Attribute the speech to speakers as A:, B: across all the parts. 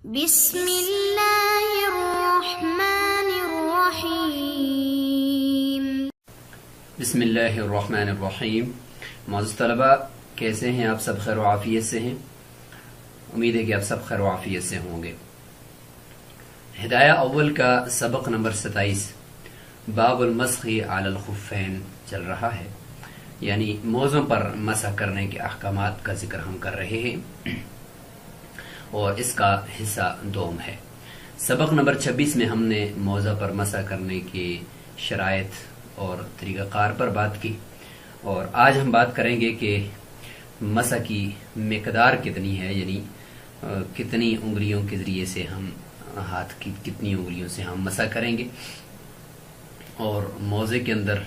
A: بسم اللہ الرحمن الرحیم۔
B: بسم اللہ الرحمن الرحیم۔ معزز طلباء، کیسے ہیں آپ سب؟ خیر و عافیت سے ہیں؟ امید ہے کہ آپ سب خیر و عافیت سے ہوں گے۔ ہدایہ اول کا سبق نمبر 27 باب المسح علی الخفین چل رہا ہے، یعنی موزوں پر مسح کرنے کے احکامات کا ذکر ہم کر رہے ہیں اور اس کا حصہ دوم ہے۔ سبق نمبر 26 میں ہم نے موزہ پر مسح کرنے کی شرائط اور طریقہ کار پر بات کی، اور آج ہم بات کریں گے کہ مسح کی مقدار کتنی ہے، یعنی کتنی انگلیوں کے ذریعے سے ہم ہاتھ کی کتنی انگلیوں سے ہم مسح کریں گے، اور موزے کے اندر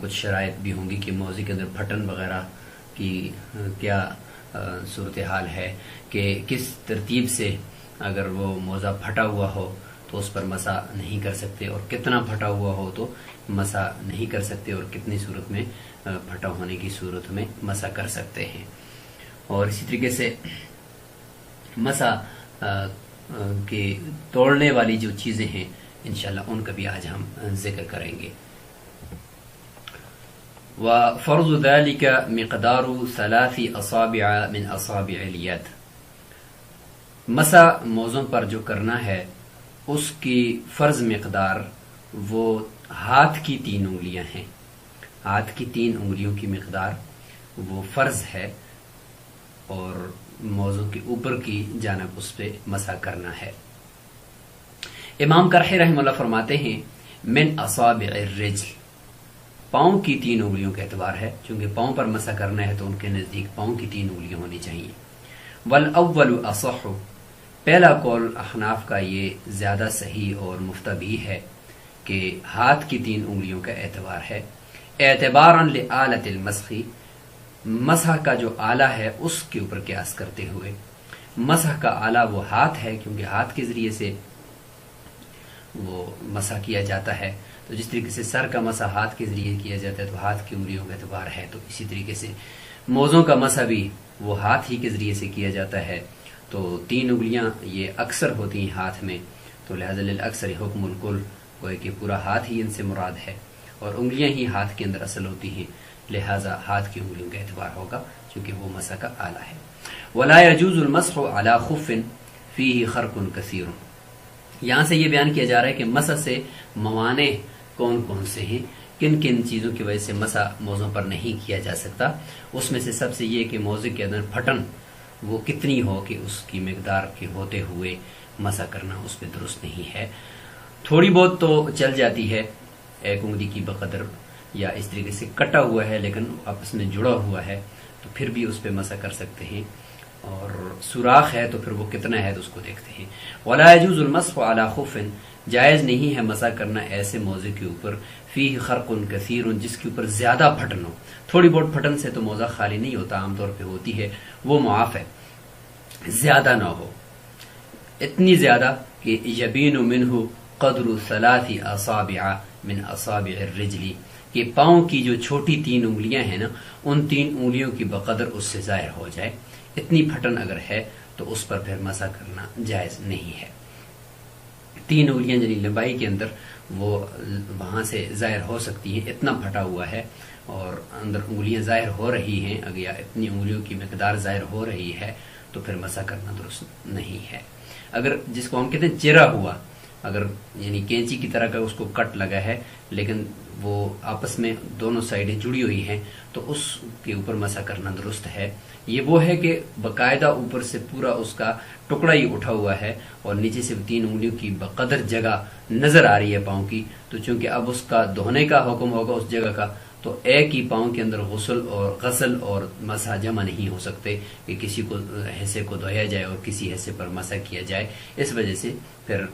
B: کچھ شرائط بھی ہوں گی کہ موزے کے اندر پھٹن وغیرہ کی کیا صورتحال ہے، کہ کس ترتیب سے اگر وہ موزہ پھٹا ہوا ہو تو اس پر مسح نہیں کر سکتے، اور کتنا پھٹا ہوا ہو تو مسح نہیں کر سکتے، اور کتنی صورت میں پھٹا ہونے کی صورت میں مسح کر سکتے ہیں۔ اور اسی طریقے سے مسح کے توڑنے والی جو چیزیں ہیں انشاءاللہ ان کا بھی آج ہم ذکر کریں گے۔ وفرض ذلك مقدار 3 اصابع من اصابع اليد، مسح موزوں پر جو کرنا ہے اس کی فرض مقدار وہ ہاتھ کی 3 انگلیاں ہیں، ہاتھ کی 3 انگلیوں کی مقدار وہ فرض ہے، اور موزوں کے اوپر کی جانب اس پہ مسح کرنا ہے۔ امام کرحی رحمہ اللہ فرماتے ہیں من اصابع الرجل، پاؤں کی 3 انگلیوں کا اعتبار ہے، چونکہ پاؤں پر مسح کرنا ہے تو ان کے نزدیک پاؤں کی 3 انگلیاں ہونی چاہیے۔ والاول اصح، پہلا قول احناف کا یہ زیادہ صحیح اور مفتبی ہے کہ ہاتھ کی 3 انگلیوں کا اعتبار ہے، اعتبارا لآلۃ المسح، مسح کا جو آلہ ہے اس کے اوپر قیاس کرتے ہوئے۔ مسح کا آلہ وہ ہاتھ ہے، کیونکہ ہاتھ کے ذریعے سے وہ مسح کیا جاتا ہے، تو جس طریقے سے سر کا مسح ہاتھ کے ذریعے کیا جاتا ہے تو ہاتھ کی انگلیوں کا اعتبار ہے، تو اسی طریقے سے موزوں کا مسح بھی وہ ہاتھ ہی کے ذریعے سے کیا جاتا ہے، تو 3 انگلیاں یہ اکثر ہوتی ہیں ہاتھ میں، تو لہذا للاکثر حکم الکل، گویا کہ پورا ہاتھ ہی ان سے مراد ہے، اور انگلیاں ہی ہاتھ کے اندر اصل ہوتی ہیں، لہذا ہاتھ کی انگلیوں کا اعتبار ہوگا چونکہ وہ مسح کا آلہ ہے۔ ولا يجوز المسح على خف فيه خرق كثير، یہاں سے یہ بیان کیا جا رہا ہے کہ مسح سے موانع کون کون سے ہیں، کن کن چیزوں کی وجہ سے مسح موزوں پر نہیں کیا جا سکتا۔ اس میں سے سب سے یہ کہ موزے کے اندر پھٹن وہ کتنی ہو کہ اس کی مقدار کے ہوتے ہوئے مسح کرنا اس پہ درست نہیں ہے۔ تھوڑی بہت تو چل جاتی ہے، 1 انگلی کی بقدر، یا اس طریقے سے کٹا ہوا ہے لیکن آپس میں جڑا ہوا ہے تو پھر بھی اس پہ مسح کر سکتے ہیں، اور سوراخ ہے تو پھر وہ کتنا ہے تو اس کو دیکھتے ہیں۔ ولا يجوز المسح على خف، جائز نہیں ہے مسح کرنا ایسے موزے کے اوپر فيه خرق كثير، جس کے اوپر زیادہ پھٹن ہو۔ تھوڑی بہت پھٹن سے تو موزہ خالی نہیں ہوتا، عام طور پہ ہوتی ہے، وہ معاف ہے، زیادہ نہ ہو، اتنی زیادہ کہ یبین منہ قدر 3 اصابع من اصابع الرجل، کہ پاؤں کی جو چھوٹی 3 انگلیاں ہیں نا، ان 3 انگلیوں کی بقدر اس سے ظاہر ہو جائے، اتنی پھٹن اگر ہے تو اس پر پھر مسح کرنا جائز نہیں ہے۔ 3 انگلیاں یعنی لمبائی کے اندر وہ وہاں سے ظاہر ہو سکتی ہیں، اتنا پھٹا ہوا ہے اور اندر انگلیاں ظاہر ہو رہی ہیں، اگر یا اتنی انگلیوں کی مقدار ظاہر ہو رہی ہے تو پھر مسح کرنا درست نہیں ہے۔ اگر جس کو ہم کہتے ہیں چرا ہوا، اگر یعنی کینچی کی طرح کا اس کو کٹ لگا ہے لیکن وہ آپس میں دونوں سائڈیں جڑی ہوئی ہیں تو اس کے اوپر مسح کرنا درست ہے۔ یہ وہ ہے کہ باقاعدہ اوپر سے پورا اس کا ٹکڑا ہی اٹھا ہوا ہے اور نیچے سے 3 انگلیوں کی بقدر جگہ نظر آ رہی ہے پاؤں کی، تو چونکہ اب اس کا دھونے کا حکم ہوگا اس جگہ کا، تو ایک ہی پاؤں کے اندر غسل اور مسح جمع نہیں ہو سکتے کہ کسی کو حصے کو دھویا جائے اور کسی حصے پر مسح کیا جائے، اس وجہ سے پھر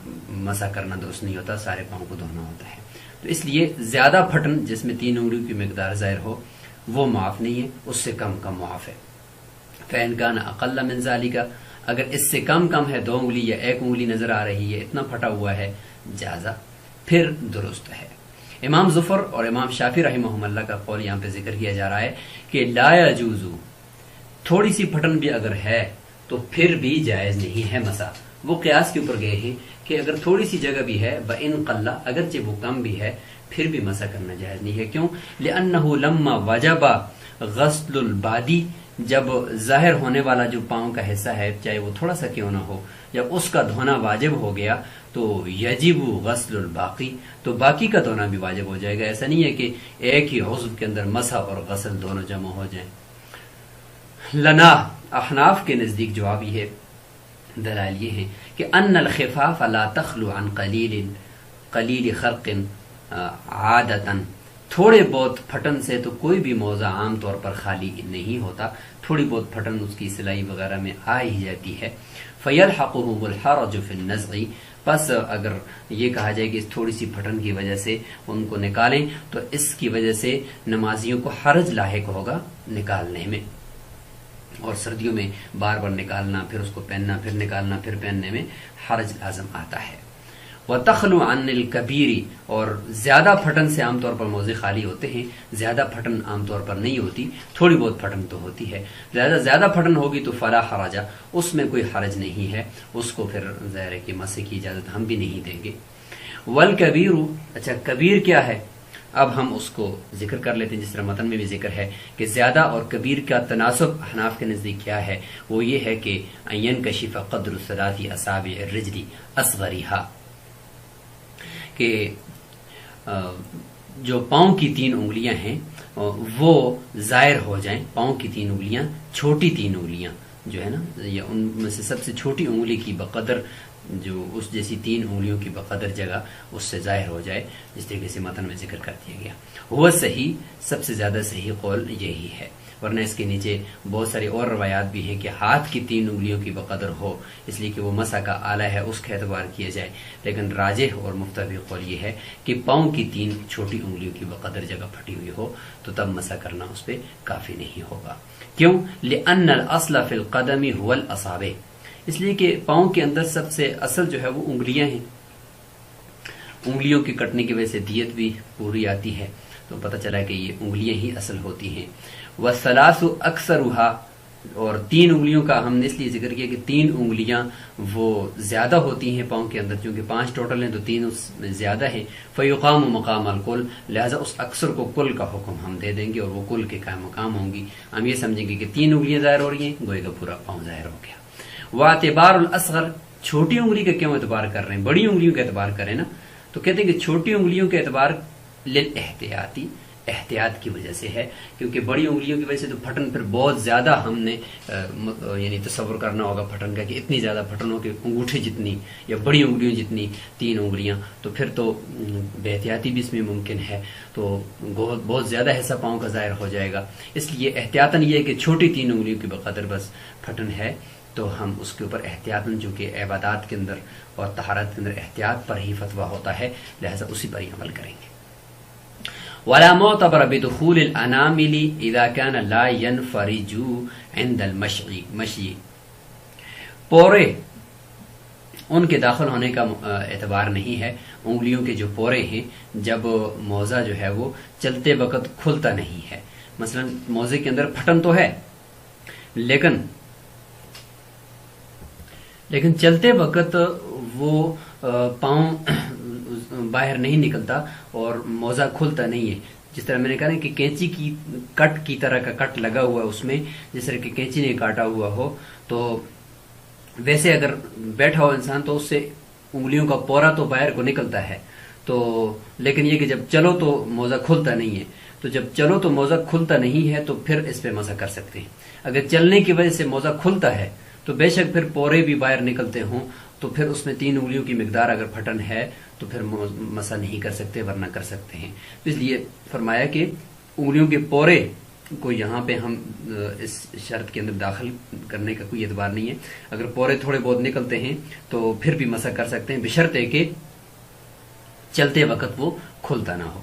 B: مسح کرنا درست نہیں ہوتا، سارے پاؤں کو دھونا ہوتا ہے۔ تو اس لیے زیادہ پھٹن جس میں 3 انگلیوں کی مقدار ظاہر ہو وہ معاف نہیں ہے، اس سے کم کم معاف ہے۔ فإن كان أقل من ذلك، اگر اس سے کم ہے 2 انگلی یا 1 انگلی نظر آ رہی ہے، اتنا پھٹا ہوا ہے، جازہ، پھر درست ہے۔ امام ظفر اور امام شافعی رحمہم اللہ کا قول یہاں پہ ذکر کیا جا رہا ہے کہ لا يجوز، تھوڑی سی پھٹن بھی اگر ہے تو پھر بھی جائز نہیں ہے مسح، وہ قیاس کے اوپر گئے ہیں کہ اگر تھوڑی سی جگہ بھی ہے بَإِن قَلَّ، اگرچہ وہ کم بھی ہے پھر بھی مسح کرنا جائز نہیں ہے. کیوں؟ لِأَنَّهُ لَمَّا وَجَبَ غسل البادی، جب ظاہر ہونے والا جو پاؤں کا حصہ ہے چاہے وہ تھوڑا سا کیوں نہ ہو، جب اس کا دھونا واجب ہو گیا تو یجب غسل الباقی، تو باقی کا دھونا بھی واجب ہو جائے گا. ایسا نہیں ہے کہ ایک ہی عضو کے اندر مسح اور غسل دونوں جمع ہو جائیں. لنا احناف کے نزدیک جواب یہ ہے، دلائل یہ ہیں کہ ان الخفاف لا تخلو عن قلیل خرق عادتاً، تھوڑے بہت پھٹن سے تو کوئی بھی موضع عام طور پر خالی نہیں ہوتا، تھوڑی بہت پھٹن اس کی سلائی وغیرہ میں آ ہی جاتی ہے. فَيَلْحَقُهُمُ الْحَرَجُ فِي النَّزْعِ، پس اگر یہ کہا جائے کہ اس تھوڑی سی پھٹن کی وجہ سے ان کو نکالیں تو اس کی وجہ سے نمازیوں کو حرج لاحق ہوگا نکالنے میں، اور سردیوں میں بار بار نکالنا، پھر اس کو پہننا، پھر نکالنا، پھر پہننے میں حرج لازم آتا ہے. وَتَخْلُ عَنِ الْكَبِيرِ، اور زیادہ پھٹن سے عام طور پر موضع خالی ہوتے ہیں، زیادہ پھٹن عام طور پر نہیں ہوتی، تھوڑی بہت پھٹن تو ہوتی ہے. زیادہ پھٹن ہوگی تو فلا حرج، اس میں کوئی حرج نہیں ہے، اس کو پھر ظاہر ہے کہ مسح کی اجازت ہم بھی نہیں دیں گے. وَالْكَبِيرُ، اچھا کبیر کیا ہے؟ اب ہم اس کو ذکر کر لیتے ہیں، جس طرح متن میں بھی ذکر ہے کہ زیادہ اور کبیر کا تناسب احناف کے نزدیک کیا ہے، وہ یہ ہے کہ ينكشف قدر ثلاث اصابع الرجل اصغرها، کہ جو پاؤں کی 3 انگلیاں ہیں وہ ظاہر ہو جائیں، پاؤں کی 3 انگلیاں، چھوٹی 3 انگلیاں جو ہے نا، یا ان میں سے سب سے چھوٹی انگلی کی بقدر، جو اس جیسی 3 انگلیوں کی بقدر جگہ اس سے ظاہر ہو جائے، جس طریقے سے متن میں ذکر کر دیا گیا. وہ صحیح، سب سے زیادہ صحیح قول یہی ہے، ورنہ اس کے نیچے بہت ساری اور روایات بھی ہیں کہ ہاتھ کی 3 انگلیوں کی بقدر ہو، اس لیے کہ وہ مسح کا آلہ ہے، اس کا اعتبار کیا جائے. لیکن راجح اور مختلف قول یہ ہے کہ پاؤں کی 3 چھوٹی انگلیوں کی بقدر جگہ پھٹی ہوئی ہو تو تب مسح کرنا اس پہ کافی نہیں ہوگا. کیوں؟ لأن الاصل فی القدم هو الاصابع، اس لیے کہ پاؤں کے اندر سب سے اصل جو ہے وہ انگلیاں ہیں. انگلیوں کے کٹنے کی وجہ سے دیت بھی پوری آتی ہے، تو پتہ چلا کہ یہ انگلیاں ہی اصل ہوتی ہیں. والثلاث اکثرها، اور 3 انگلیوں کا ہم نے اس لیے ذکر کیا کہ 3 انگلیاں وہ زیادہ ہوتی ہیں پاؤں کے اندر، کیونکہ 5 ٹوٹل ہیں تو 3 اس میں زیادہ ہیں. فیقام مقام الکل، لہذا اس اکثر کو کل کا حکم ہم دے دیں گے اور وہ کل کے قائم مقام ہوں گی. ہم یہ سمجھیں گے کہ 3 انگلیاں ظاہر ہو رہی ہیں، گویا کہ پورا پاؤں ظاہر ہو گیا. واعتبار الاصغر، چھوٹی انگلی کا کیوں اعتبار کر رہے ہیں؟ بڑی انگلیوں کا اعتبار کریں نا، تو کہتے ہیں کہ چھوٹی انگلیوں کا اعتبار للاحتیاطی، احتیاط کی وجہ سے ہے، کیونکہ بڑی انگلیوں کی وجہ سے تو پھٹن پھر بہت زیادہ ہم نے یعنی تصور کرنا ہوگا پھٹن کا کہ اتنی زیادہ پھٹن ہو کہ انگوٹھے جتنی یا بڑی انگلیوں جتنی 3 انگلیاں، تو پھر تو بے احتیاطی بھی اس میں ممکن ہے، تو بہت زیادہ حصہ پاؤں کا ظاہر ہو جائے گا. اس لیے احتیاطاً یہ ہے کہ چھوٹی 3 انگلیوں کی بقدر بس پھٹن ہے، تو ہم اس کے اوپر احتیاطاً، جو کہ عبادات کے اندر اور طہارت کے اندر احتیاط پر ہی فتویٰ ہوتا ہے، لہذا اسی پر ہی عمل کریں گے. ولا معتبر بدخول الانامل اذا كان لا ينفرج عند المشي، پورے ان کے داخل ہونے کا اعتبار نہیں ہے، انگلیوں کے جو پورے ہیں جب موزہ جو ہے وہ چلتے وقت کھلتا نہیں ہے. مثلا موزے کے اندر پھٹن تو ہے لیکن چلتے وقت وہ پاؤں باہر نہیں نکلتا اور موزہ کھلتا نہیں ہے. جس طرح میں نے کہا کہ کینچی کی کٹ کی طرح کا کٹ لگا ہوا ہے اس میں، جس طرح کہ کینچی نے کاٹا ہوا ہو، تو ویسے اگر بیٹھا ہو انسان تو اس سے انگلیوں کا پورا تو باہر کو نکلتا ہے، تو لیکن یہ کہ جب چلو تو موزہ کھلتا نہیں ہے. تو جب چلو تو موزہ کھلتا نہیں ہے تو پھر اس پہ مسح کر سکتے ہیں. اگر چلنے کی وجہ سے موزہ کھلتا ہے تو بے شک پھر پورے بھی باہر نکلتے ہوں تو پھر اس میں 3 انگلیوں کی مقدار اگر پھٹن ہے تو پھر مسح نہیں کر سکتے، ورنہ کر سکتے ہیں. اس لیے فرمایا کہ انگلیوں کے پورے کو یہاں پہ ہم اس شرط کے اندر داخل کرنے کا کوئی اعتبار نہیں ہے. اگر پورے تھوڑے بہت نکلتے ہیں تو پھر بھی مسح کر سکتے ہیں، بشرطے کہ چلتے وقت وہ کھلتا نہ ہو.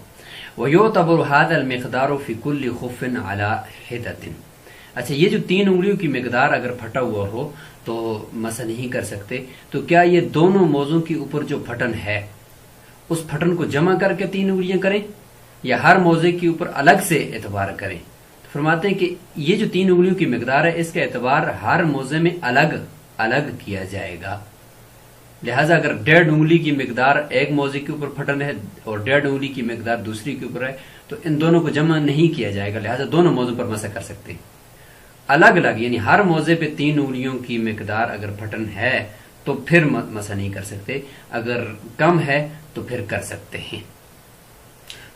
B: وَيُعْتَبَرُ هَذَا الْمِقْدَارُ فِي كُلِّ خُفٍّ عَلَى حِدَةٍ. اچھا، یہ جو 3 انگلیوں کی مقدار اگر پھٹا ہوا ہو تو مسح نہیں کر سکتے، تو کیا یہ دونوں موزوں کے اوپر جو پھٹن ہے اس پھٹن کو جمع کر کے 3 انگلیاں کریں یا ہر موزے کے اوپر الگ سے اعتبار کریں؟ تو فرماتے ہیں کہ یہ جو 3 انگلیوں کی مقدار ہے اس کا اعتبار ہر موزے میں الگ الگ کیا جائے گا. لہٰذا اگر 1.5 انگلی کی مقدار ایک موزے کے اوپر پھٹن ہے اور 1.5 انگلی کی مقدار دوسری کے اوپر ہے تو ان دونوں کو جمع نہیں کیا جائے گا، لہٰذا دونوں موزوں پر مسح کر سکتے ہیں۔ الگ الگ یعنی ہر موزے پہ 3 انگلیوں کی مقدار اگر پھٹن ہے تو پھر مسح نہیں کر سکتے، اگر کم ہے تو پھر کر سکتے ہیں۔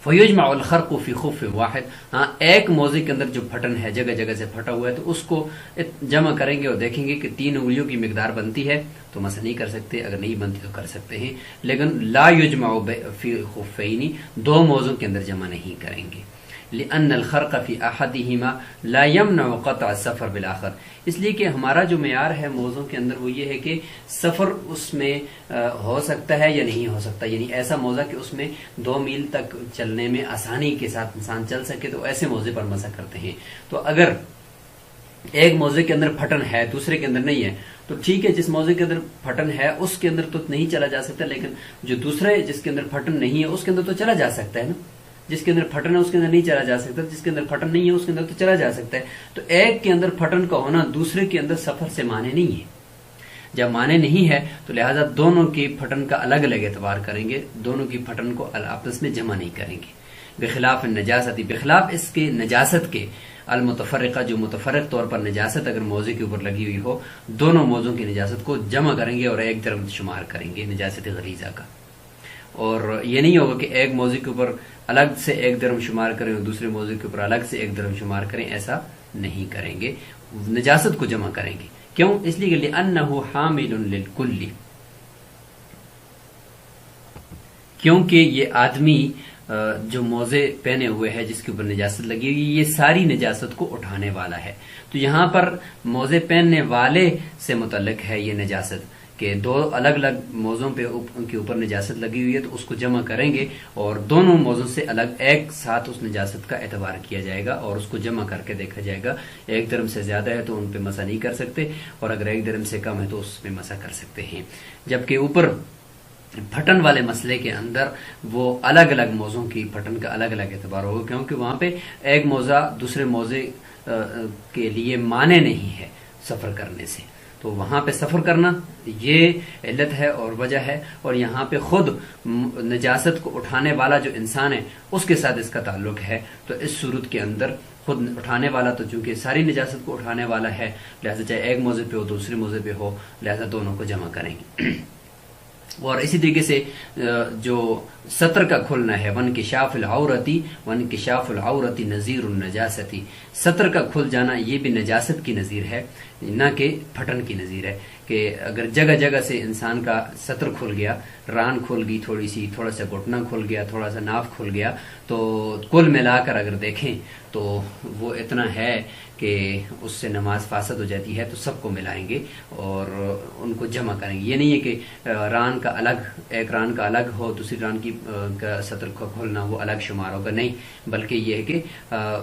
B: فَيُجْمَعُ الْخَرْقُ فِي خُفٍّ واحد، ہاں ایک موزے کے اندر جو پھٹن ہے جگہ جگہ سے پھٹا ہوا ہے تو اس کو جمع کریں گے اور دیکھیں گے کہ 3 انگلیوں کی مقدار بنتی ہے تو مسح نہیں کر سکتے، اگر نہیں بنتی تو کر سکتے ہیں، لیکن لا یجمع فی خفین، 2 موزوں کے اندر جمع نہیں کریں گے۔ لأن الخرق فی احدہما لا یمنع قطع السفر بالآخر، اس لیے کہ ہمارا جو معیار ہے موزوں کے اندر وہ یہ ہے کہ سفر اس میں ہو سکتا ہے یا نہیں ہو سکتا، یعنی ایسا موزہ کہ اس میں 2 میل تک چلنے میں آسانی کے ساتھ انسان چل سکے تو ایسے موزے پر مسح کرتے ہیں۔ تو اگر ایک موزے کے اندر پھٹن ہے دوسرے کے اندر نہیں ہے تو ٹھیک ہے، جس موزے کے اندر پھٹن ہے اس کے اندر تو نہیں چلا جا سکتا، لیکن جو دوسرے جس کے اندر پھٹن نہیں ہے اس کے اندر تو چلا جا سکتا ہے نا، جس کے اندر پھٹن ہے اس کے اندر نہیں چلا جا سکتا، جس کے اندر پھٹن نہیں ہے اس کے اندر تو چلا جا سکتا ہے۔ تو ایک کے اندر پھٹن کا ہونا دوسرے کے اندر سفر سے مانے نہیں ہے، جب مانے نہیں ہے تو لہذا دونوں کی پھٹن کا الگ الگ اعتبار کریں گے، دونوں کی پھٹن کو آپس میں جمع نہیں کریں گے۔ بخلاف النجاست، بخلاف اس کے نجاست کے، المتفرقہ جو متفرق طور پر نجاست اگر موزے کے اوپر لگی ہوئی ہو، دونوں موزوں کی نجاست کو جمع کریں گے اور ایک درم شمار کریں گے نجاست غلیظہ کا۔ اور یہ نہیں ہوگا کہ ایک موزے کے اوپر الگ سے 1 درم شمار کریں اور دوسرے موزے کے اوپر الگ سے 1 درم شمار کریں، ایسا نہیں کریں گے، نجاست کو جمع کریں گے۔ کیوں؟ اس لیے کہ لأنہ حامل للکل، کیونکہ یہ آدمی جو موزے پہنے ہوئے ہے جس کے اوپر نجاست لگی ہوئی یہ ساری نجاست کو اٹھانے والا ہے۔ تو یہاں پر موزے پہننے والے سے متعلق ہے یہ نجاست کہ 2 الگ الگ موزوں پہ کے اوپر نجاست لگی ہوئی ہے تو اس کو جمع کریں گے اور دونوں موزوں سے الگ ایک ساتھ اس نجاست کا اعتبار کیا جائے گا اور اس کو جمع کر کے دیکھا جائے گا، 1 درم سے زیادہ ہے تو ان پہ مسح نہیں کر سکتے اور اگر 1 درم سے کم ہے تو اس پہ مسح کر سکتے ہیں۔ جبکہ اوپر پھٹن والے مسئلے کے اندر وہ الگ الگ موزوں کی پھٹن کا الگ الگ اعتبار ہوگا، کیونکہ وہاں پہ ایک موزہ دوسرے موزے کے لیے مانے نہیں ہے سفر کرنے سے، تو وہاں پہ سفر کرنا یہ علت ہے اور وجہ ہے، اور یہاں پہ خود نجاست کو اٹھانے والا جو انسان ہے اس کے ساتھ اس کا تعلق ہے۔ تو اس صورت کے اندر خود اٹھانے والا تو چونکہ ساری نجاست کو اٹھانے والا ہے، لہذا چاہے ایک موزے پہ ہو دوسرے موزے پہ ہو، لہذا دونوں کو جمع کریں گے۔ اور اسی طریقے سے جو سطر کا کھلنا ہے، وانکشاف العورتی، وانکشاف العورتی نظیر النجاستی، سطر کا کھل جانا یہ بھی نجاست کی نظیر ہے، نہ کہ پھٹن کی نظیر ہے، کہ اگر جگہ جگہ سے انسان کا سطر کھل گیا، ران کھل گئی تھوڑی سی، تھوڑا سا گھٹنا کھل گیا، تھوڑا سا ناف کھل گیا، تو کل ملا کر اگر دیکھیں تو وہ اتنا ہے کہ اس سے نماز فاسد ہو جاتی ہے، تو سب کو ملائیں گے اور ان کو جمع کریں گے۔ یہ نہیں ہے کہ ران کا الگ، ایک ران کا الگ ہو، دوسری ران کی کا سطر کا کھولنا وہ الگ شمار ہوگا، نہیں، بلکہ یہ ہے کہ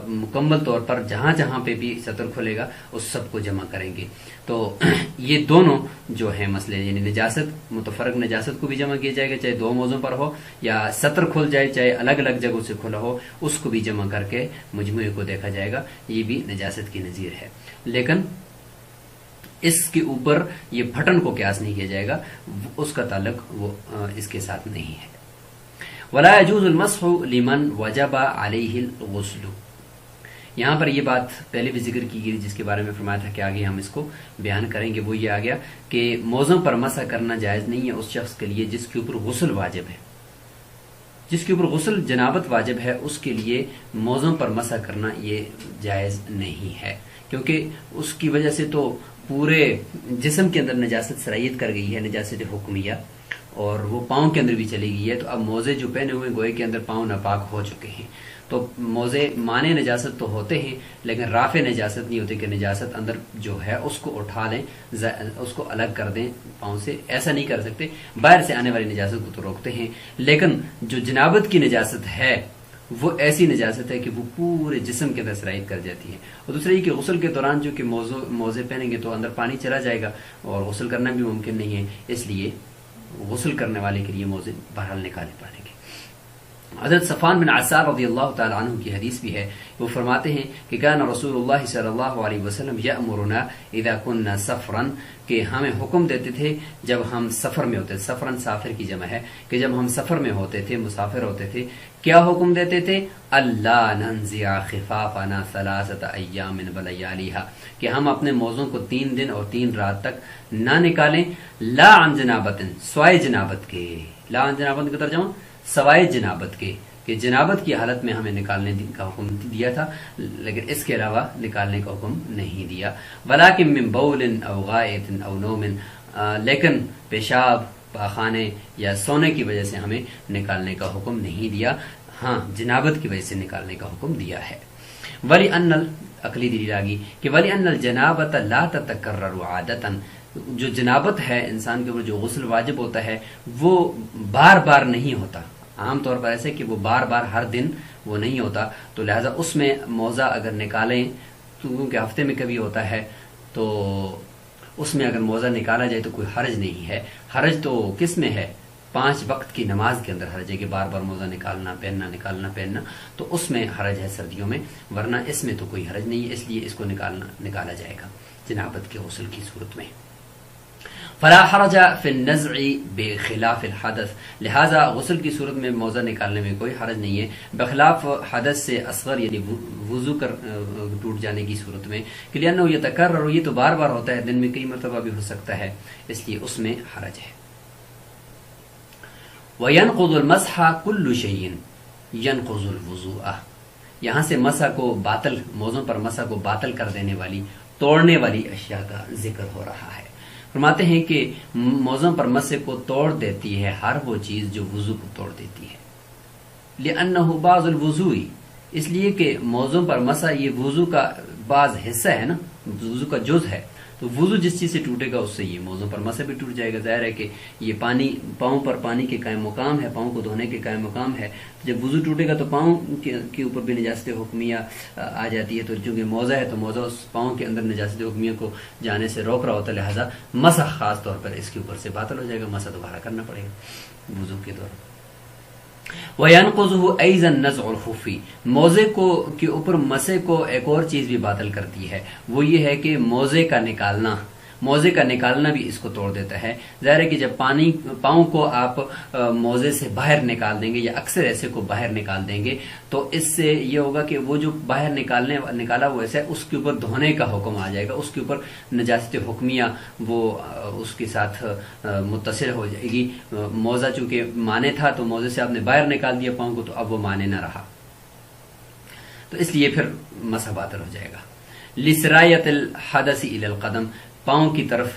B: مکمل طور پر جہاں جہاں پہ بھی سطر کھلے گا اس سب کو جمع کریں گے۔ تو یہ دونوں جو ہیں مسئلے، یعنی نجاست، متفرق نجاست کو بھی جمع کیا جائے گا، چاہے 2 موزوں پر ہو یا سطر کھل جائے، چاہے الگ الگ جگہوں سے کھلا ہو، اس کو بھی جمع کر کے مجموعے کو دیکھا جائے گا، یہ بھی نجاست کی نظیر ہے۔ لیکن اس کے اوپر یہ پھٹن کو قیاس نہیں کیا جائے گا، اس کا تعلق وہ اس کے ساتھ نہیں ہے۔ ولا يجوز المسح لمن وجب عليه الغسل، یہاں پر یہ بات پہلے بھی ذکر کی گئی جس کے بارے میں فرمایا تھا کہ آگے ہم اس کو بیان کریں گے، وہ یہ آ گیا کہ موزوں پر مسح کرنا جائز نہیں ہے اس شخص کے لیے جس کے اوپر غسل واجب ہے، جس کے اوپر غسل جنابت واجب ہے، اس کے لیے موزوں پر مسح کرنا یہ جائز نہیں ہے، کیونکہ اس کی وجہ سے تو پورے جسم کے اندر نجاست سرایت کر گئی ہے، نجاست حکمیہ، اور وہ پاؤں کے اندر بھی چلی گئی ہے، تو اب موزے جو پہنے ہوئے گوئے کے اندر پاؤں ناپاک ہو چکے ہیں، تو موزے مانے نجاست تو ہوتے ہیں لیکن رافع نجاست نہیں ہوتے کہ نجاست اندر جو ہے اس کو اٹھا لیں، اس کو الگ کر دیں پاؤں سے، ایسا نہیں کر سکتے، باہر سے آنے والی نجاست کو تو روکتے ہیں، لیکن جو جنابت کی نجاست ہے وہ ایسی نجاست ہے کہ وہ پورے جسم کے اندر سرایت کر جاتی ہے۔ اور دوسرا یہ کہ غسل کے دوران جو کہ موزے پہنیں گے تو اندر پانی چلا جائے گا اور غسل کرنا بھی ممکن نہیں ہے، اس لیے غسل کرنے والے کے لیے موزے بہرحال نکالنے پڑیں گے۔ حضرت صفوان بن عسار رضی اللہ تعالی عنہ کی حدیث بھی ہے، وہ فرماتے ہیں کہ کان رسول اللہ صلی اللہ علیہ وسلم یأمرنا اذا كنا سفرا، کہ ہمیں حکم دیتے تھے جب ہم سفر میں ہوتے تھے، سفرن سافر کی جمع ہے، کہ جب ہم سفر میں ہوتے تھے، مسافر ہوتے تھے، کیا حکم دیتے تھے؟ اللہ ننزع خفافنا 3 ایام ولیالیھا، کہ ہم اپنے موزوں کو 3 دن اور 3 رات تک نہ نکالیں، لا عن جنابت، سوائے جنابت کے، لا عن جنابت کا ترجمہ سوائے جنابت کے، کہ جنابت کی حالت میں ہمیں نکالنے کا حکم دیا تھا، لیکن اس کے علاوہ نکالنے کا حکم نہیں دیا۔ ولکن من بول او غائط او نوم، لیکن پیشاب، پاخانے یا سونے کی وجہ سے ہمیں نکالنے کا حکم نہیں دیا، ہاں جنابت کی وجہ سے نکالنے کا حکم دیا ہے۔ ولی ان عقلی دلیل آگی کہ ولی ان الجنابۃ لا تتکرر عادۃ، جو جنابت ہے انسان کے اوپر جو غسل واجب ہوتا ہے وہ بار بار نہیں ہوتا، عام طور پر ایسے کہ وہ بار بار ہر دن وہ نہیں ہوتا، تو لہذا اس میں موزہ اگر نکالیں تو کیونکہ ہفتے میں کبھی ہوتا ہے تو اس میں اگر موزہ نکالا جائے تو کوئی حرج نہیں ہے۔ حرج تو کس میں ہے؟ 5 وقت کی نماز کے اندر حرج ہے کہ بار بار موزہ نکالنا پہننا نکالنا پہننا، تو اس میں حرج ہے سردیوں میں، ورنہ اس میں تو کوئی حرج نہیں ہے، اس لیے اس کو نکالا جائے گا جنابت کے غسل کی صورت میں۔ فلا حرج فی النزع بخلاف الحدث، لہذا غسل کی صورت میں موزہ نکالنے میں کوئی حرج نہیں ہے، بخلاف حدث سے اصغر یعنی وضو کر ٹوٹ جانے کی صورت میں، کہ لأنه يتکرر، یہ تو بار بار ہوتا ہے، دن میں کئی مرتبہ بھی ہو سکتا ہے، اس لیے اس میں حرج ہے۔ وَيَنْقُضُ الْمَسْحَ كُلُّ شَيْءٍ يَنْقُضُ الْوُضُوءَ، یہاں سے مسح کو باطل، موزوں پر مسح کو باطل کر دینے والی، توڑنے والی اشیاء کا ذکر ہو رہا ہے۔ فرماتے ہیں کہ موزوں پر مسح کو توڑ دیتی ہے ہر وہ چیز جو وضو کو توڑ دیتی ہے، لأنه بعض الوضوء، اس لیے کہ موزوں پر مسح یہ وضو کا بعض حصہ ہے نا، وضو کا جز ہے، تو وضو جس چیز سے ٹوٹے گا اس سے یہ موزوں پر مسح بھی ٹوٹ جائے گا۔ ظاہر ہے کہ یہ پانی، پاؤں پر پانی کے قائم مقام ہے، پاؤں کو دھونے کے قائم مقام ہے، جب وضو ٹوٹے گا تو پاؤں کے اوپر بھی نجاست حکمیہ آ جاتی ہے، تو چونکہ موزہ ہے تو موزہ اس پاؤں کے اندر نجاست حکمیہ کو جانے سے روک رہا ہوتا ہے، لہٰذا مسح خاص طور پر اس کے اوپر سے باطل ہو جائے گا، مسح دوبارہ کرنا پڑے گا وضو کے دوران۔ وَيَنْقُضُهُ أَيْضًا نَزْعُ الْخُفِّ، موزے کو کے اوپر مسح کو ایک اور چیز بھی باطل کرتی ہے، وہ یہ ہے کہ موزے کا نکالنا، موزے کا نکالنا بھی اس کو توڑ دیتا ہے۔ ظاہر ہے کہ جب پاؤں کو آپ موزے سے باہر نکال دیں گے یا اکثر ایسے کو باہر نکال دیں گے تو اس سے یہ ہوگا کہ وہ جو باہر نکالا ہوا ایسا ہے اس کے اوپر دھونے کا حکم آ جائے گا، اس کے اوپر نجاست حکمیہ وہ اس کے ساتھ متصل ہو جائے گی۔ موزہ چونکہ مانے تھا تو موزے سے آپ نے باہر نکال دیا پاؤں کو، تو اب وہ مانے نہ رہا، تو اس لیے پھر مسح باطل ہو جائے گا۔ لِسِرَایَةِ الْحَدَثِ إِلَى الْقَدَمِ، پاؤں کی طرف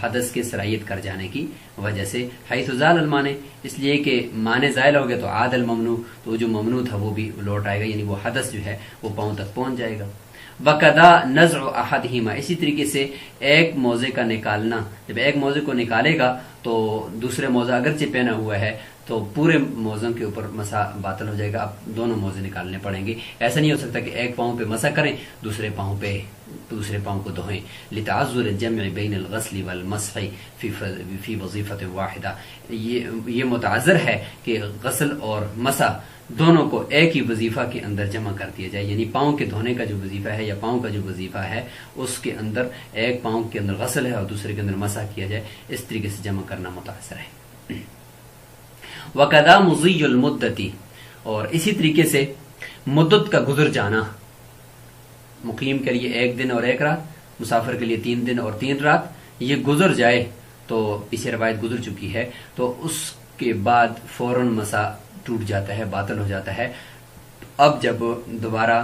B: حدث کے سرایت کر جانے کی وجہ سے، حیث زال المانے، اس لیے کہ مانے زائل ہو گیا تو عاد الممنوع، تو جو ممنوع تھا وہ بھی لوٹ آئے گا، یعنی وہ حدث جو ہے وہ پاؤں تک پہنچ جائے گا۔ وَقَدَا نَزْعُ أَحَدِهِمَا، اسی طریقے سے ایک موزے کا نکالنا، جب ایک موزے کو نکالے گا تو دوسرے موزہ اگرچہ پہنا ہوا ہے تو پورے موزوں کے اوپر مسح باطل ہو جائے گا، اب دونوں موزے نکالنے پڑیں گے۔ ایسا نہیں ہو سکتا کہ ایک پاؤں پہ مسح کریں دوسرے پاؤں کو دھوئیں، لتعذر الجمع بین الغسل والمسح فی وظیفۃ واحدہ، یہ متعذر ہے کہ غسل اور مسح دونوں کو ایک ہی وظیفہ کے اندر جمع کر دیا جائے، یعنی پاؤں کے دھونے کا جو وظیفہ ہے یا پاؤں کا جو وظیفہ ہے اس کے اندر ایک پاؤں کے اندر غسل ہے اور دوسرے کے اندر مسح کیا جائے، اس طریقے سے جمع کرنا متعذر ہے۔ وَقَدَا مُضِيُّ الْمُدَّةِ، اور اسی طریقے سے مدت کا گزر جانا، مقیم کے لیے 1 دن اور 1 رات، مسافر کے لیے 3 دن اور 3 رات، یہ گزر جائے تو پیچھے روایت گزر چکی ہے، تو اس کے بعد فوراً مسح ٹوٹ جاتا ہے، باطل ہو جاتا ہے۔ اب جب دوبارہ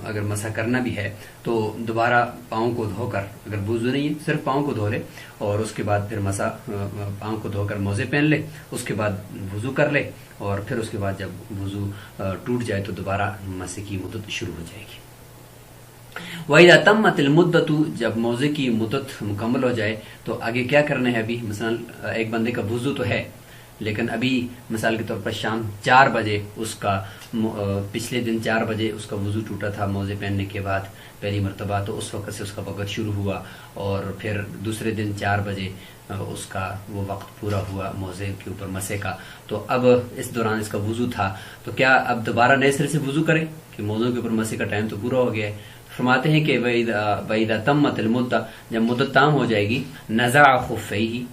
B: اگر مسح کرنا بھی ہے تو دوبارہ پاؤں کو دھو کر، اگر وضو نہیں ہے صرف پاؤں کو دھو لے اور اس کے بعد پھر مسح، پاؤں کو دھو کر موزے پہن لے، اس کے بعد وضو کر لے، اور پھر اس کے بعد جب وضو ٹوٹ جائے تو دوبارہ مسح کی مدت شروع ہو جائے گی۔ وَإِذَا تَمَّتِ الْمُدَّةُ، جب موزے کی مدت مکمل ہو جائے تو آگے کیا کرنا ہے؟ ابھی مثلا ایک بندے کا وضو تو ہے، لیکن ابھی مثال کے طور پر شام 4 بجے اس کا پچھلے دن 4 بجے اس کا وضو ٹوٹا تھا موزے پہننے کے بعد پہلی مرتبہ، تو اس وقت سے اس کا وقت شروع ہوا، اور پھر دوسرے دن 4 بجے اس کا وہ وقت پورا ہوا موزے کے اوپر مسے کا، تو اب اس دوران اس کا وضو تھا، تو کیا اب دوبارہ نئے سرے سے وضو کرے کہ موزوں کے اوپر مسے کا ٹائم تو پورا ہو گیا ہے؟ فرماتے ہیں کہ وَإِذَا تَمَّتِ الْمُدَّةُ، جب مدت تام ہو جائے گی، نَزَعَ خُفَّيْهِ،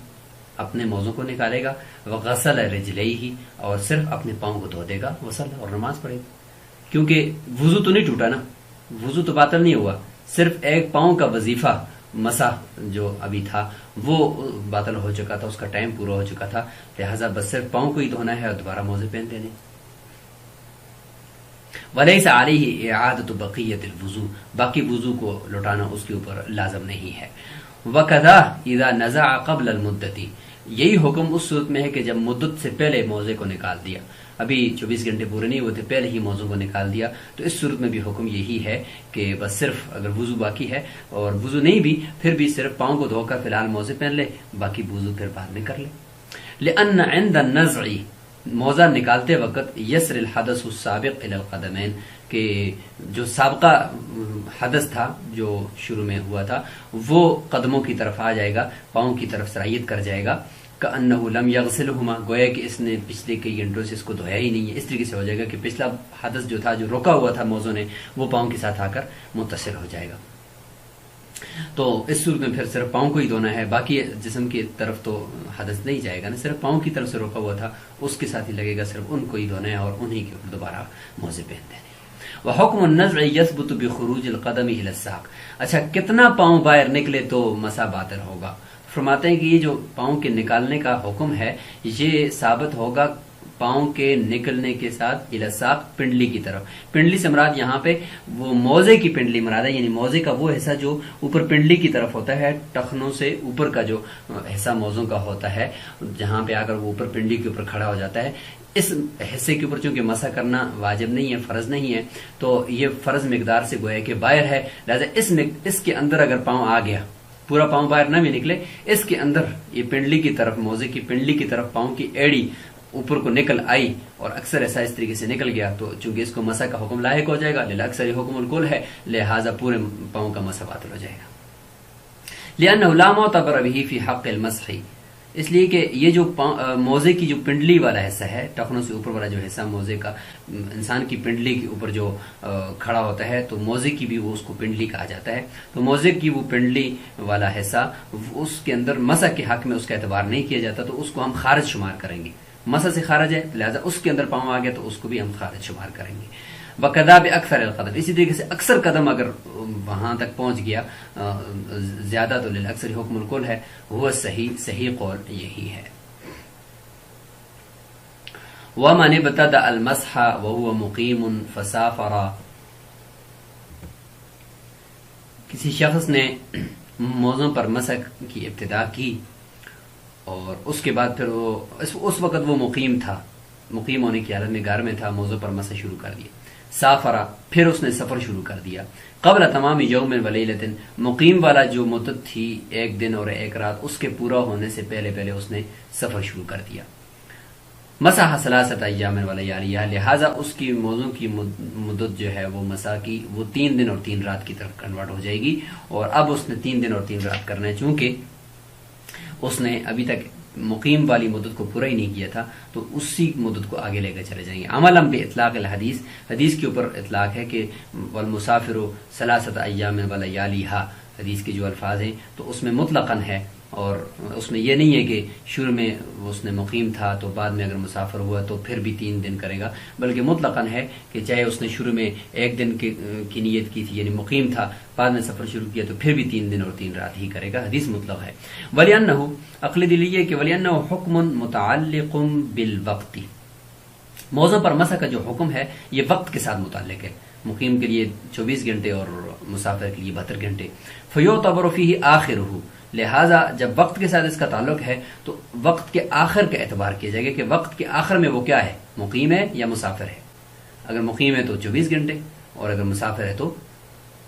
B: اپنے موزوں کو نکالے گا، وَغَسَلَ رِجْلَيْهِ، اور صرف اپنے پاؤں کو دھو دے گا، وصل، اور نماز پڑھے گا، کیونکہ وضو تو نہیں ٹوٹا نا، وضو تو باطل نہیں ہوا، صرف ایک پاؤں کا وظیفہ مسح جو ابھی تھا وہ باطل ہو چکا تھا، اس کا ٹائم پورا ہو چکا تھا، لہذا بس صرف پاؤں کو ہی دھونا ہے اور دوبارہ موزے پہن دینے۔ وَلَيْسَ عَلَيْهِ إِعَادَةُ بَقِيَّةِ الْوُضُوءِ، باقی وضو کو لوٹانا اس کے اوپر لازم نہیں ہے۔ وَكَذَا إِذَا نَزَعَ قَبْلَ الْمُدَّةِ، یہی حکم اس صورت میں ہے کہ جب مدت سے پہلے موزے کو نکال دیا، ابھی 24 گھنٹے پورے نہیں ہوتے، پہلے ہی موزوں کو نکال دیا، تو اس صورت میں بھی حکم یہی ہے کہ بس صرف اگر وضو باقی ہے اور وضو نہیں بھی، پھر بھی صرف پاؤں کو دھو کر فی الحال موزے پہن لے، باقی وضو پھر بعد میں کر لے۔ لأن عند النزع، موزہ نکالتے وقت، یسر الحدث السابق الى القدمین، کہ جو سابقہ حدث تھا جو شروع میں ہوا تھا وہ قدموں کی طرف آ جائے گا، پاؤں کی طرف سرایت کر جائے گا، کأنہ لم یغسلہما، گویا کہ اس نے پچھلے کئی گھنٹوں سے اس کو دھویا ہی نہیں ہے، اس طریقے سے ہو جائے گا کہ پچھلا حدث جو تھا، جو روکا ہوا تھا موزوں نے، وہ پاؤں کے ساتھ آ کر متصل ہو جائے گا۔ تو اس صورت میں پھر صرف پاؤں کو ہی دھونا ہے، باقی جسم کی طرف تو حدث نہیں جائے گا نا، صرف پاؤں کی طرف سے روکا ہوا تھا اس کے ساتھ ہی لگے گا، صرف ان کو ہی دھونا ہے اور انہی کے اوپر دوبارہ موزے پہن دینے۔ وحکم النزع یثبت بخروج القدم الى الساق، اچھا کتنا پاؤں باہر نکلے تو مسح باطل ہوگا؟ فرماتے ہیں کہ یہ جو پاؤں کے نکالنے کا حکم ہے یہ ثابت ہوگا پاؤں کے نکلنے کے ساتھ الی الساق، پنڈلی کی طرف۔ پنڈلی سے مراد یہاں پہ وہ موزے کی پنڈلی مراد ہے، یعنی موزے کا وہ حصہ جو اوپر پنڈلی کی طرف ہوتا ہے، ٹخنوں سے اوپر کا جو حصہ موزوں کا ہوتا ہے، جہاں پہ آ کر وہ اوپر پنڈلی کے اوپر کھڑا ہو جاتا ہے، اس حصے کے اوپر چونکہ مسح کرنا واجب نہیں ہے، فرض نہیں ہے، تو یہ فرض مقدار سے گویا کہ باہر ہے، لہذا اس کے اندر اگر پاؤں آ گیا، پورا پاؤں باہر نہ بھی نکلے، اس کے اندر یہ پنڈلی کی طرف، موزے کی پنڈلی کی طرف پاؤں کی ایڑی اوپر کو نکل آئی اور اکثر ایسا اس طریقے سے نکل گیا، تو چونکہ اس کو مسح کا حکم لاحق ہو جائے گا، اکثر یہ حکم الکل ہے، لہذا پورے پاؤں کا مسح باطل ہو جائے گا۔ لأنه لا معتبر به في حق المسح، اس لیے کہ یہ جو موزے کی جو پنڈلی والا حصہ ہے، ٹخنوں سے اوپر والا جو حصہ موزے کا، انسان کی پنڈلی کے اوپر جو کھڑا ہوتا ہے، تو موزے کی بھی وہ اس کو پنڈلی کہا جاتا ہے، تو موزے کی وہ پنڈلی والا حصہ، اس کے اندر مسح کے حق میں اس کا اعتبار نہیں کیا جاتا، تو اس کو ہم خارج شمار کریں گے، مسح سے خارج ہے، لہذا اس کے اندر پاؤں آ گیا تو اس کو بھی ہم خارج شمار کریں گے۔ وَقَذَا بِأَكْثَرِ الْقَدَمِ، اسی طریقے سے اکثر قدم اگر وہاں تک پہنچ گیا زیادہ، تو للأکثر حکم الکل ہے، وہ صحیح قول یہی ہے۔ وَمَنِ ابْتَدَأَ الْمَسْحَ وَهُوَ مُقِيمٌ فَسَافَرَ، کسی شخص نے موزوں پر مسح کی ابتدا کی اور اس کے بعد پھر وہ اس وقت وہ مقیم تھا، مقیم ہونے کی حالت میں گھر میں تھا، موزوں پر مسح شروع کر دیا، سافرا، پھر اس نے سفر شروع کر دیا، قبل تمام یوم ولیلۃ، مقیم والا جو مدت تھی ایک دن اور ایک رات، اس کے پورا ہونے سے پہلے اس نے سفر شروع کر دیا، مسح ثلاثۃ ایام ولیالیہ، لہذا اس کی موزوں کی مدت جو ہے وہ مسح کی وہ 3 دن اور 3 رات کی طرف کنورٹ ہو جائے گی، اور اب اس نے 3 دن اور 3 رات کرنا ہے، چونکہ اس نے ابھی تک مقیم والی مدت کو پورا ہی نہیں کیا تھا، تو اسی مدت کو آگے لے کر چلے جائیں گے۔ عملاً باطلاق الحدیث، حدیث کے اوپر اطلاق ہے کہ والمسافر ثلاثۃ ایام ولیالیہا، حدیث کے جو الفاظ ہیں تو اس میں مطلقاً ہے، اور اس میں یہ نہیں ہے کہ شروع میں اس نے مقیم تھا تو بعد میں اگر مسافر ہوا تو پھر بھی 3 دن کرے گا، بلکہ مطلقاً ہے کہ چاہے اس نے شروع میں 1 دن کی نیت کی تھی، یعنی مقیم تھا، بعد میں سفر شروع کیا تو پھر بھی 3 دن اور 3 رات ہی کرے گا، حدیث مطلق ہے۔ وَلِأَنَّهُ، عقل دلی ہے کہ وَلِأَنَّهُ حُکْمٌ مُتَعَلِّقٌ بِالْوَقْتِ، موزوں پر مسح کا جو حکم ہے یہ وقت کے ساتھ متعلق ہے، مقیم کے لیے 24 گھنٹے اور مسافر کے لیے 72 گھنٹے، فَيُعْتَبَرُ فِيهِ آخِرُهُ، لہٰذا جب وقت کے ساتھ اس کا تعلق ہے تو وقت کے آخر کا اعتبار کیا جائے گا کہ وقت کے آخر میں وہ کیا ہے، مقیم ہے یا مسافر ہے، اگر مقیم ہے تو 24 گھنٹے اور اگر مسافر ہے تو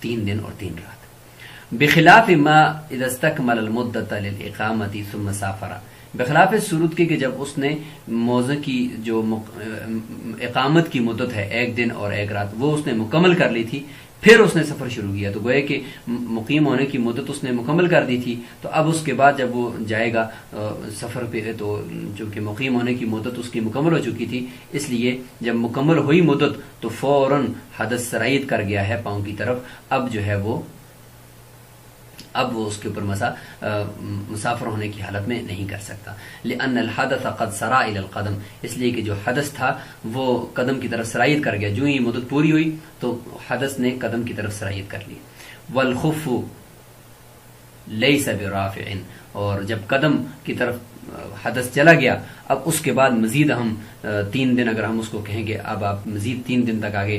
B: 3 دن اور 3 رات، بخلاف ما اذا استكمل المدة للإقامة ثم سافر، بخلاف اس صورت کے کہ جب اس نے موضع کی جو اقامت کی مدت ہے 1 دن اور 1 رات وہ اس نے مکمل کر لی تھی، پھر اس نے سفر شروع کیا، تو گویا کہ مقیم ہونے کی مدت اس نے مکمل کر دی تھی، تو اب اس کے بعد جب وہ جائے گا سفر پہ تو چونکہ مقیم ہونے کی مدت اس کی مکمل ہو چکی تھی، اس لیے جب مکمل ہوئی مدت تو فوراً حدث سرائیت کر گیا ہے پاؤں کی طرف، اب جو ہے وہ اس کے اوپر مسافر ہونے کی حالت میں نہیں کر سکتا، لأن الحدث قد سرا الى القدم، اس لیے کہ جو حدث تھا وہ قدم کی طرف سرایت کر گیا، جو ہی مدت پوری ہوئی تو حدث نے قدم کی طرف سرایت کر لی۔ والخف لیس برافع، اور جب قدم کی طرف حدث چلا گیا اب اس کے بعد مزید ہم 3 دن اگر ہم اس کو کہیں گے اب آپ مزید 3 دن تک آگے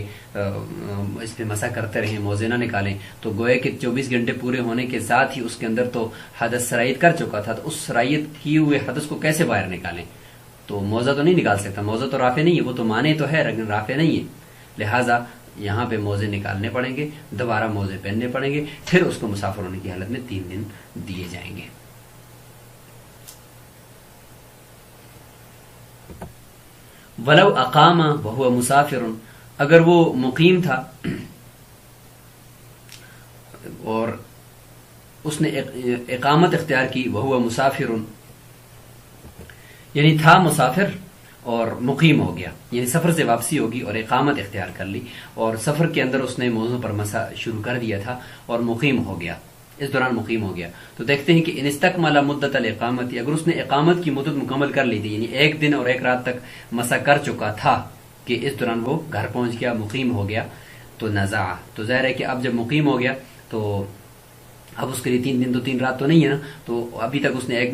B: اس پہ مسح کرتے رہیں، موزے نہ نکالیں، تو گویا کہ 24 گھنٹے پورے ہونے کے ساتھ ہی اس کے اندر تو حدث سرایت کر چکا تھا، تو اس سرایت کیے ہوئے حدث کو کیسے باہر نکالیں؟ تو موزہ تو نہیں نکال سکتا، موزہ تو رافع نہیں ہے، وہ تو مانے تو ہے لیکن رافع نہیں ہے، لہٰذا یہاں پہ موزے نکالنے پڑیں گے، دوبارہ موزے پہننے پڑیں گے، پھر اس کو مسافر ہونے کی حالت میں 3 دن دیے جائیں گے۔ ولو اقام وهو مسافر، اگر وہ مقیم تھا اور اس نے اقامت اختیار کی، وهو مسافر یعنی تھا مسافر اور مقیم ہو گیا، یعنی سفر سے واپسی ہوگی اور اقامت اختیار کر لی، اور سفر کے اندر اس نے موضوع پر مسح شروع کر دیا تھا اور مقیم ہو گیا، اس دوران مقیم ہو گیا، تو دیکھتے ہیں کہ ان استکمل مدت الاقامت، اگر اس نے اقامت کی مدت مکمل کر لی تھی، یعنی 1 دن اور 1 رات تک مسح کر چکا تھا کہ اس دوران وہ گھر پہنچ گیا، مقیم ہو گیا، تو نزع، تو ظاہر ہے کہ اب جب مقیم ہو گیا تو اب اس کے لیے 3 دن تو 3 رات تو نہیں ہے نا، تو ابھی تک اس نے 1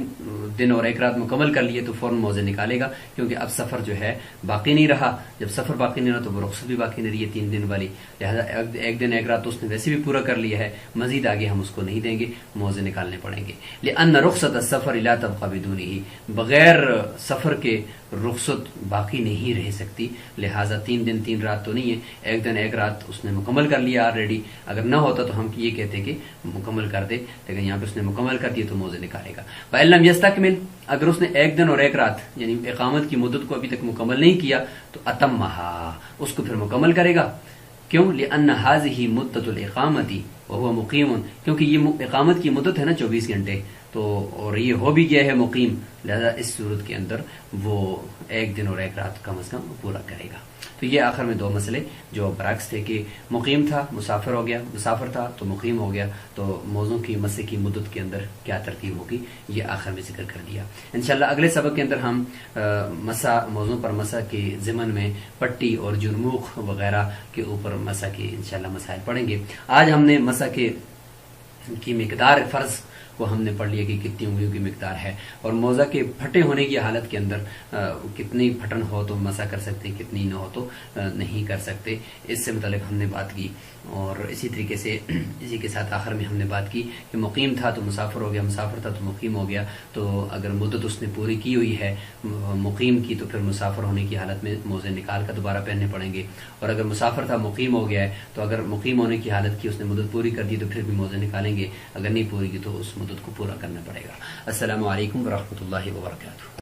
B: دن اور 1 رات مکمل کر لیے، تو فوراً موزے نکالے گا، کیونکہ اب سفر جو ہے باقی نہیں رہا، جب سفر باقی نہیں رہا تو وہ رخصت بھی باقی نہیں رہی ہے 3 دن والی، لہٰذا 1 دن 1 رات تو اس نے ویسے بھی پورا کر لیا ہے، مزید آگے ہم اس کو نہیں دیں گے، موزے نکالنے پڑیں گے۔ لأن رخصت السفر لا تبقى بدونه، بغیر سفر کے رخصت باقی نہیں رہ سکتی، لہٰذا 3 دن 3 رات تو نہیں ہے، 1 دن 1 رات اس نے مکمل کر لیا آلریڈی، اگر نہ ہوتا تو ہم یہ کہتے کہ مکمل کر دے، لیکن یہاں پہ اس نے مکمل کر دیا تو موزے نکالے گا۔ فإن لم يستكمل، اگر اس نے 1 دن اور 1 رات یعنی اقامت کی مدت کو ابھی تک مکمل نہیں کیا تو اتمها، اس کو پھر مکمل کرے گا، کیوں؟ لأن هذه مدت الاقامت وهو مقیم، کیونکہ یہ اقامت کی مدت ہے نا 24 گھنٹے، تو اور یہ ہو بھی گیا ہے مقیم، لہذا اس صورت کے اندر وہ 1 دن اور 1 رات کم از کم پورا کرے گا۔ تو یہ آخر میں 2 مسئلے جو برعکس تھے کہ مقیم تھا مسافر ہو گیا، مسافر تھا تو مقیم ہو گیا، تو موضوع کی مسح کی مدت کے اندر کیا ترتیب ہوگی یہ آخر میں ذکر کر دیا۔ انشاءاللہ اگلے سبق کے اندر ہم موضوع پر مسح کے ضمن میں پٹی اور جرموخ وغیرہ کے اوپر مسح کے انشاءاللہ مسائل پڑھیں گے۔ آج ہم نے مسح کی مقدار فرض کو ہم نے پڑھ لیا کہ کتنی انگلیوں کی مقدار ہے، اور موزہ کے پھٹے ہونے کی حالت کے اندر کتنی پھٹن ہو تو مسح کر سکتے، کتنی نہ ہو تو نہیں کر سکتے، اس سے متعلق ہم نے بات کی، اور اسی طریقے سے اسی کے ساتھ آخر میں ہم نے بات کی کہ مقیم تھا تو مسافر ہو گیا، مسافر تھا تو مقیم ہو گیا، تو اگر مدت اس نے پوری کی ہوئی ہے مقیم کی تو پھر مسافر ہونے کی حالت میں موزے نکال کر دوبارہ پہننے پڑیں گے، اور اگر مسافر تھا مقیم ہو گیا ہے تو اگر مقیم ہونے کی حالت کی اس نے مدت پوری کر دی تو پھر بھی موزے نکالیں گے، اگر نہیں پوری کی تو اس مدت کو پورا کرنا پڑے گا۔ السلام علیکم ورحمۃ اللہ وبرکاتہ۔